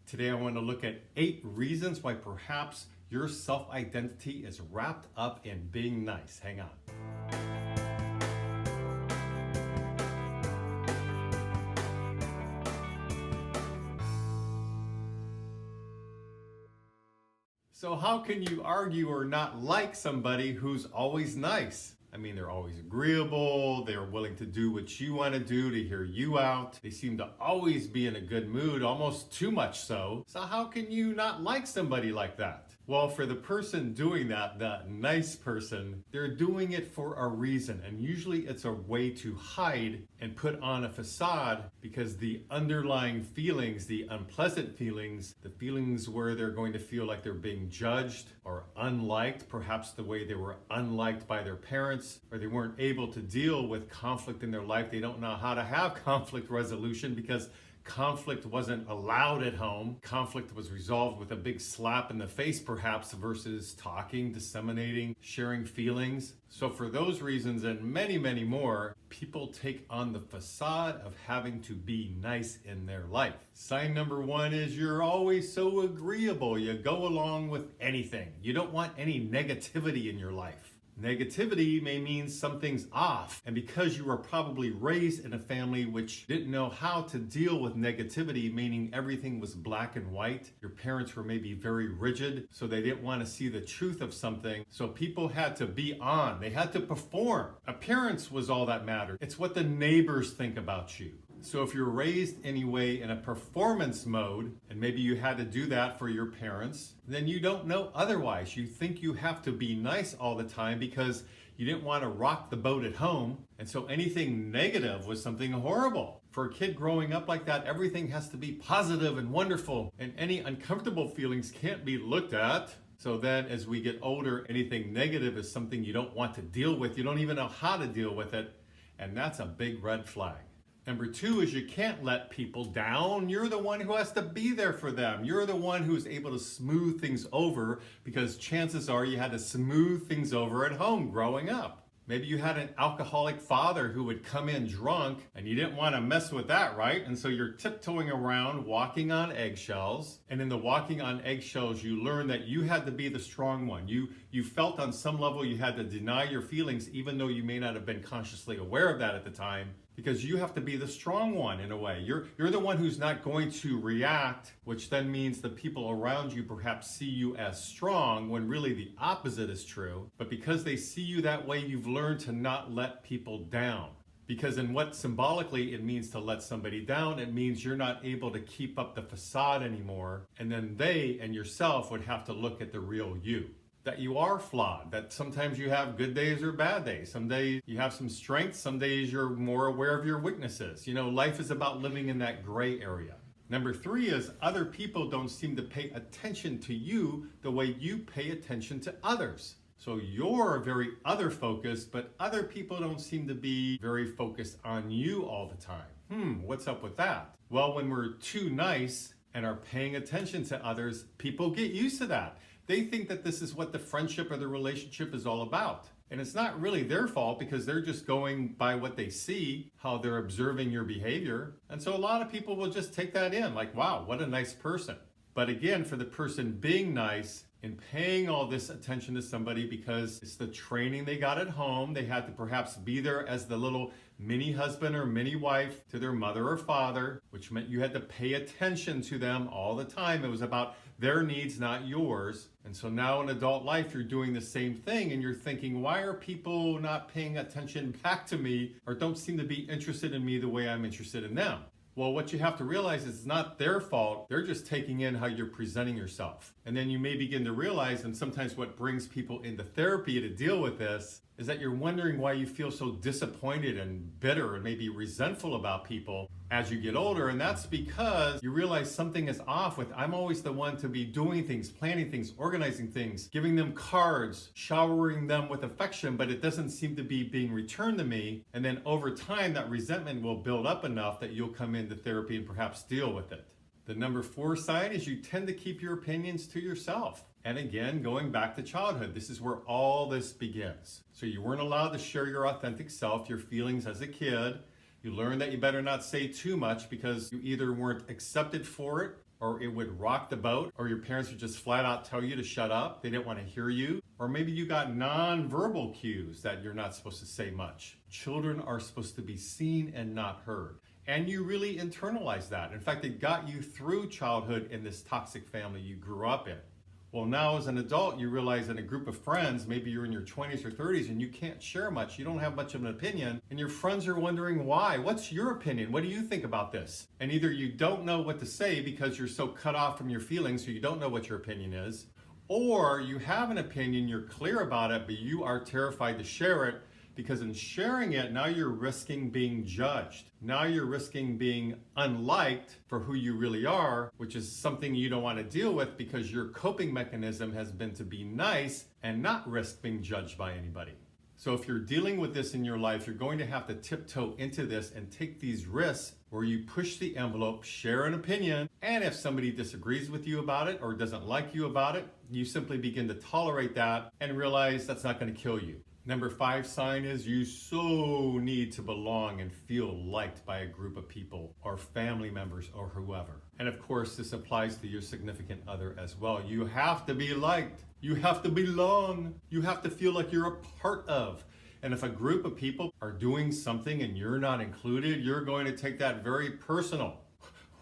Today I want to look at 8 reasons why perhaps your self-identity is wrapped up in being nice. Hang on. So how can you argue or not like somebody who's always nice? I mean, they're always agreeable, they're willing to do what you want to do to hear you out. They seem to always be in a good mood, almost too much so. So how can you not like somebody like that? Well, for the person doing that, that nice person, they're doing it for a reason. And usually it's a way to hide and put on a facade because the underlying feelings, the unpleasant feelings, the feelings where they're going to feel like they're being judged or unliked, perhaps the way they were unliked by their parents, or they weren't able to deal with conflict in their life. They don't know how to have conflict resolution because conflict wasn't allowed at home. Conflict was resolved with a big slap in the face, perhaps, versus talking, disseminating, sharing feelings. So for those reasons and many, many more, people take on the facade of having to be nice in their life. Sign number 1 is you're always so agreeable. You go along with anything. You don't want any negativity in your life. Negativity may mean something's off, and because you were probably raised in a family which didn't know how to deal with negativity, meaning everything was black and white, your parents were maybe very rigid, so they didn't want to see the truth of something, so people had to be on, they had to perform. Appearance was all that mattered. It's what the neighbors think about you. So if you're raised anyway in a performance mode, and maybe you had to do that for your parents, then you don't know otherwise. You think you have to be nice all the time because you didn't want to rock the boat at home. And so anything negative was something horrible. For a kid growing up like that, everything has to be positive and wonderful, and any uncomfortable feelings can't be looked at. So then as we get older, anything negative is something you don't want to deal with. You don't even know how to deal with it. And that's a big red flag. Number 2 is you can't let people down. You're the one who has to be there for them. You're the one who's able to smooth things over because chances are you had to smooth things over at home growing up. Maybe you had an alcoholic father who would come in drunk and you didn't want to mess with that, right? And so you're tiptoeing around, walking on eggshells. And in the walking on eggshells, you learn that you had to be the strong one. You felt on some level you had to deny your feelings, even though you may not have been consciously aware of that at the time, because you have to be the strong one in a way. You're the one who's not going to react, which then means the people around you perhaps see you as strong when really the opposite is true. But because they see you that way, you've learned to not let people down. Because in what symbolically it means to let somebody down, it means you're not able to keep up the facade anymore. And then they and yourself would have to look at the real you. That you are flawed, that sometimes you have good days or bad days. Some days you have some strengths, some days you're more aware of your weaknesses. You know, life is about living in that gray area. Number 3 is other people don't seem to pay attention to you the way you pay attention to others. So you're very other focused, but other people don't seem to be very focused on you all the time. What's up with that? Well, when we're too nice and are paying attention to others, people get used to that. They think that this is what the friendship or the relationship is all about. And it's not really their fault because they're just going by what they see, how they're observing your behavior. And so a lot of people will just take that in like, wow, what a nice person. But again, for the person being nice and paying all this attention to somebody because it's the training they got at home, they had to perhaps be there as the little mini husband or mini wife to their mother or father, which meant you had to pay attention to them all the time. It was about their needs, not yours. And so now in adult life, you're doing the same thing and you're thinking, why are people not paying attention back to me or don't seem to be interested in me the way I'm interested in them? Well, what you have to realize is it's not their fault. They're just taking in how you're presenting yourself. And then you may begin to realize, and sometimes what brings people into therapy to deal with this, is that you're wondering why you feel so disappointed and bitter and maybe resentful about people as you get older. And that's because you realize something is off with, I'm always the one to be doing things, planning things, organizing things, giving them cards, showering them with affection, but it doesn't seem to be being returned to me. And then over time, that resentment will build up enough that you'll come into therapy and perhaps deal with it. The number 4 sign is you tend to keep your opinions to yourself. And again, going back to childhood, this is where all this begins. So you weren't allowed to share your authentic self, your feelings as a kid. You learned that you better not say too much because you either weren't accepted for it or it would rock the boat, or your parents would just flat out tell you to shut up. They didn't want to hear you. Or maybe you got non-verbal cues that you're not supposed to say much. Children are supposed to be seen and not heard. And you really internalize that. In fact, it got you through childhood in this toxic family you grew up in. Well, now as an adult, you realize in a group of friends, maybe you're in your 20s or 30s and you can't share much. You don't have much of an opinion and your friends are wondering why. What's your opinion? What do you think about this? And either you don't know what to say because you're so cut off from your feelings, so you don't know what your opinion is, or you have an opinion, you're clear about it, but you are terrified to share it because in sharing it, now you're risking being judged. Now you're risking being unliked for who you really are, which is something you don't want to deal with because your coping mechanism has been to be nice and not risk being judged by anybody. So if you're dealing with this in your life, you're going to have to tiptoe into this and take these risks where you push the envelope, share an opinion, and if somebody disagrees with you about it or doesn't like you about it, you simply begin to tolerate that and realize that's not going to kill you. Number 5 sign is you so need to belong and feel liked by a group of people or family members or whoever. And of course, this applies to your significant other as well. You have to be liked. You have to belong. You have to feel like you're a part of. And if a group of people are doing something and you're not included, you're going to take that very personal.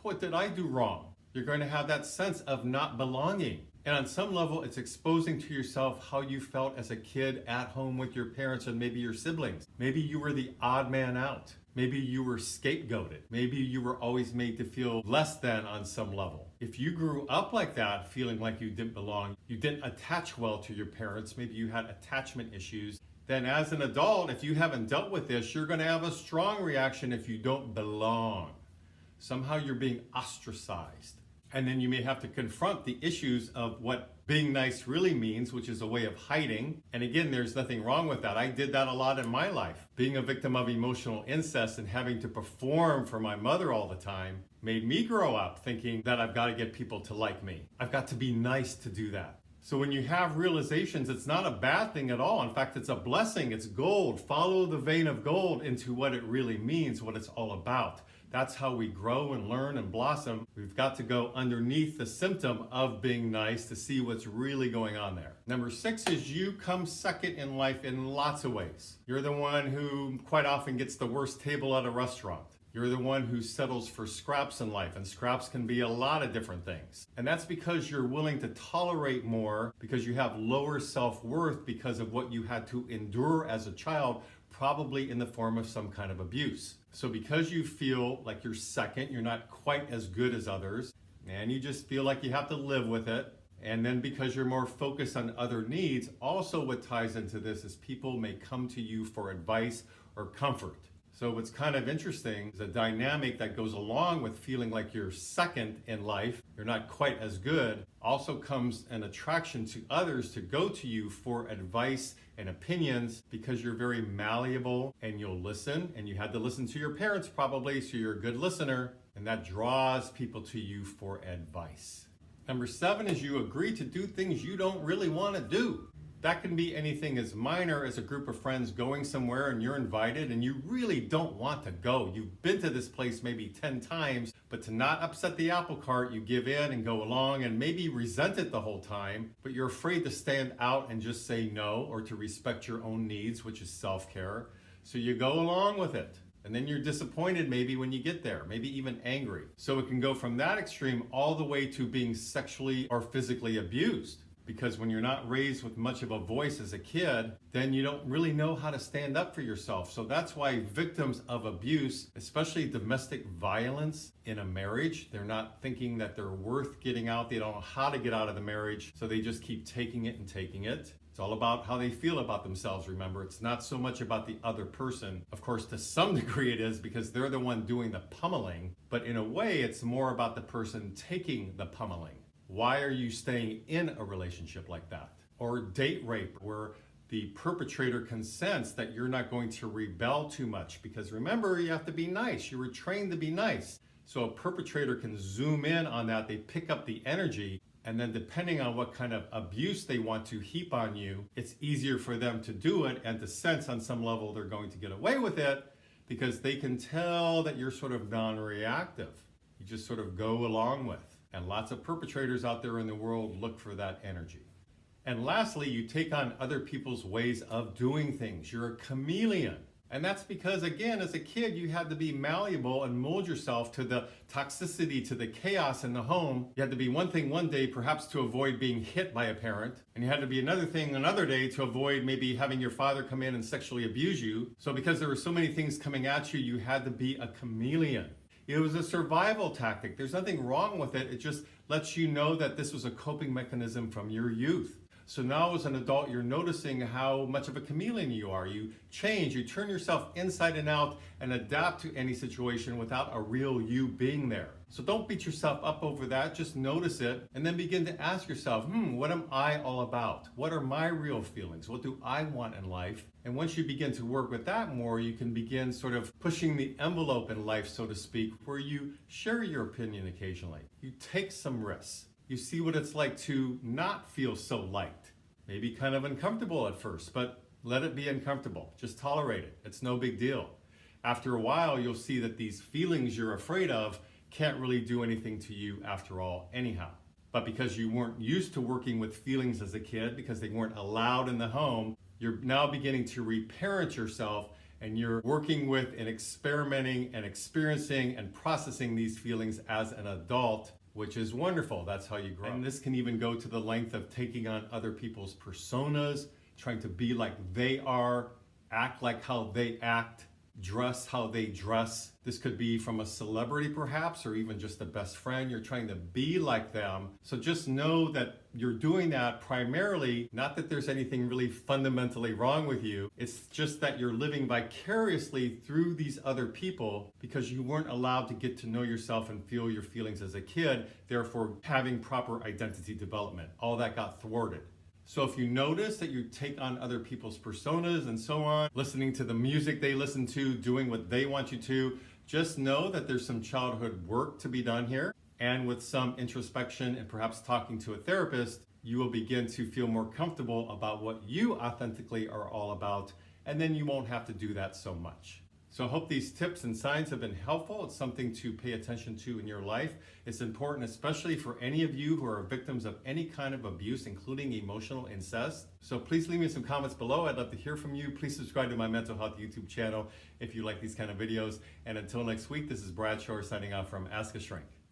What did I do wrong? You're going to have that sense of not belonging. And on some level, it's exposing to yourself how you felt as a kid at home with your parents and maybe your siblings. Maybe you were the odd man out. Maybe you were scapegoated. Maybe you were always made to feel less than on some level. If you grew up like that, feeling like you didn't belong, you didn't attach well to your parents, maybe you had attachment issues, then as an adult, if you haven't dealt with this, you're going to have a strong reaction if you don't belong. Somehow you're being ostracized. And then you may have to confront the issues of what being nice really means, which is a way of hiding. And again, there's nothing wrong with that. I did that a lot in my life. Being a victim of emotional incest and having to perform for my mother all the time made me grow up thinking that I've got to get people to like me. I've got to be nice to do that. So when you have realizations, it's not a bad thing at all. In fact, it's a blessing. It's gold. Follow the vein of gold into what it really means, what it's all about. That's how we grow and learn and blossom. We've got to go underneath the symptom of being nice to see what's really going on there. Number 6 is you come second in life in lots of ways. You're the one who quite often gets the worst table at a restaurant. You're the one who settles for scraps in life, and scraps can be a lot of different things. And that's because you're willing to tolerate more, because you have lower self-worth because of what you had to endure as a child, probably in the form of some kind of abuse. So because you feel like you're second, you're not quite as good as others, and you just feel like you have to live with it, and then because you're more focused on other needs, also what ties into this is people may come to you for advice or comfort. So what's kind of interesting is a dynamic that goes along with feeling like you're second in life, you're not quite as good, also comes an attraction to others to go to you for advice and opinions because you're very malleable and you'll listen, and you had to listen to your parents probably, so you're a good listener, and that draws people to you for advice. Number 7 is you agree to do things you don't really want to do. That can be anything as minor as a group of friends going somewhere and you're invited and you really don't want to go. You've been to this place maybe 10 times, but to not upset the apple cart, you give in and go along and maybe resent it the whole time, but you're afraid to stand out and just say no or to respect your own needs, which is self-care. So you go along with it. And then you're disappointed maybe when you get there, maybe even angry. So it can go from that extreme all the way to being sexually or physically abused. Because when you're not raised with much of a voice as a kid, then you don't really know how to stand up for yourself. So that's why victims of abuse, especially domestic violence in a marriage, they're not thinking that they're worth getting out. They don't know how to get out of the marriage. So they just keep taking it and taking it. It's all about how they feel about themselves, remember. It's not so much about the other person. Of course, to some degree it is because they're the one doing the pummeling. But in a way, it's more about the person taking the pummeling. Why are you staying in a relationship like that? Or date rape, where the perpetrator consents that you're not going to rebel too much. Because remember, you have to be nice. You were trained to be nice. So a perpetrator can zoom in on that. They pick up the energy. And then depending on what kind of abuse they want to heap on you, it's easier for them to do it and to sense on some level they're going to get away with it because they can tell that you're sort of non-reactive. You just sort of go along with. And lots of perpetrators out there in the world look for that energy. And lastly, you take on other people's ways of doing things. You're a chameleon. And that's because, again, as a kid, you had to be malleable and mold yourself to the toxicity, to the chaos in the home. You had to be one thing one day, perhaps to avoid being hit by a parent. And you had to be another thing another day to avoid maybe having your father come in and sexually abuse you. So because there were so many things coming at you, you had to be a chameleon. It was a survival tactic. There's nothing wrong with it. It just lets you know that this was a coping mechanism from your youth. So now as an adult, you're noticing how much of a chameleon you are. You change, you turn yourself inside and out and adapt to any situation without a real you being there. So don't beat yourself up over that, just notice it and then begin to ask yourself, what am I all about? What are my real feelings? What do I want in life? And once you begin to work with that more, you can begin sort of pushing the envelope in life, so to speak, where you share your opinion occasionally. You take some risks. You see what it's like to not feel so liked. Maybe kind of uncomfortable at first, but let it be uncomfortable. Just tolerate it. It's no big deal. After a while, you'll see that these feelings you're afraid of can't really do anything to you after all anyhow. But because you weren't used to working with feelings as a kid, because they weren't allowed in the home, you're now beginning to reparent yourself and you're working with and experimenting and experiencing and processing these feelings as an adult, which is wonderful. That's how you grow. And this can even go to the length of taking on other people's personas, trying to be like they are, act like how they act, dress how they dress. This could be from a celebrity perhaps, or even just a best friend. You're trying to be like them. So just know that you're doing that primarily, not that there's anything really fundamentally wrong with you. It's just that you're living vicariously through these other people because you weren't allowed to get to know yourself and feel your feelings as a kid, therefore having proper identity development. All that got thwarted. So if you notice that you take on other people's personas and so on, listening to the music they listen to, doing what they want you to, just know that there's some childhood work to be done here. And with some introspection and perhaps talking to a therapist, you will begin to feel more comfortable about what you authentically are all about, and then you won't have to do that so much. So I hope these tips and signs have been helpful. It's something to pay attention to in your life. It's important, especially for any of you who are victims of any kind of abuse, including emotional incest. So please leave me some comments below. I'd love to hear from you. Please subscribe to my mental health YouTube channel if you like these kind of videos. And until next week, this is Brad Shore signing off from Ask a Shrink.